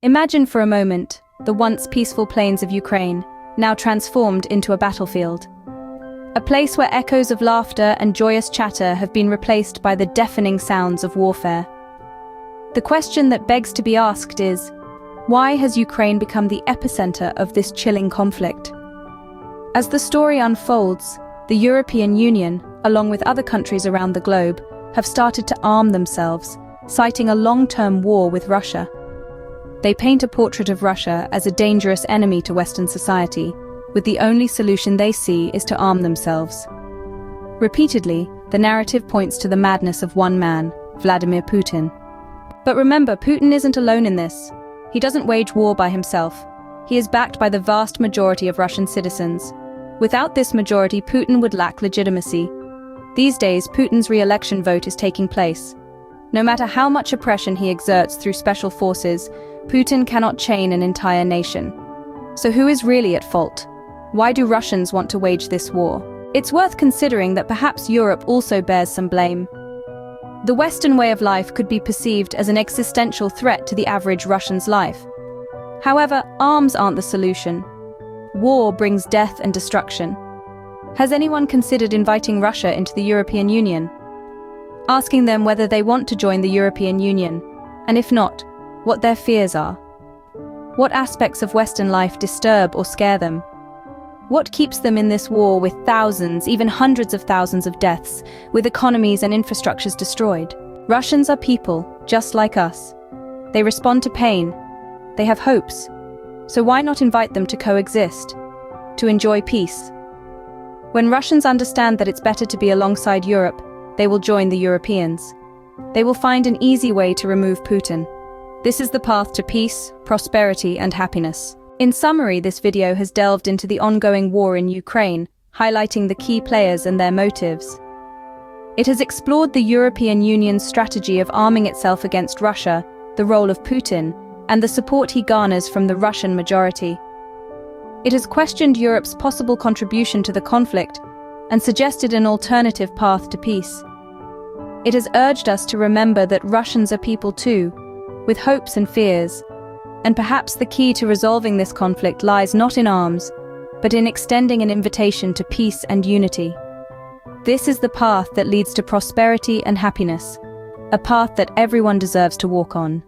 Imagine for a moment the once peaceful plains of Ukraine, now transformed into a battlefield. A place where echoes of laughter and joyous chatter have been replaced by the deafening sounds of warfare. The question that begs to be asked is, why has Ukraine become the epicenter of this chilling conflict? As the story unfolds, the European Union, along with other countries around the globe, have started to arm themselves, citing a long-term war with Russia. They paint a portrait of Russia as a dangerous enemy to Western society, with the only solution they see is to arm themselves. Repeatedly, the narrative points to the madness of one man, Vladimir Putin. But remember, Putin isn't alone in this. He doesn't wage war by himself. He is backed by the vast majority of Russian citizens. Without this majority, Putin would lack legitimacy. These days, Putin's re-election vote is taking place. No matter how much oppression he exerts through special forces, Putin cannot chain an entire nation. So who is really at fault? Why do Russians want to wage this war? It's worth considering that perhaps Europe also bears some blame. The Western way of life could be perceived as an existential threat to the average Russian's life. However, arms aren't the solution. War brings death and destruction. Has anyone considered inviting Russia into the European Union? Asking them whether they want to join the European Union, and if not, what their fears are. What aspects of Western life disturb or scare them? What keeps them in this war with thousands, even hundreds of thousands of deaths, with economies and infrastructures destroyed? Russians are people, just like us. They respond to pain. They have hopes. So why not invite them to coexist, to enjoy peace? When Russians understand that it's better to be alongside Europe, they will join the Europeans. They will find an easy way to remove Putin. This is the path to peace, prosperity, and happiness. In summary, this video has delved into the ongoing war in Ukraine, highlighting the key players and their motives. It has explored the European Union's strategy of arming itself against Russia, the role of Putin, and the support he garners from the Russian majority. It has questioned Europe's possible contribution to the conflict and suggested an alternative path to peace. It has urged us to remember that Russians are people too, with hopes and fears, and perhaps the key to resolving this conflict lies not in arms, but in extending an invitation to peace and unity. This is the path that leads to prosperity and happiness, a path that everyone deserves to walk on.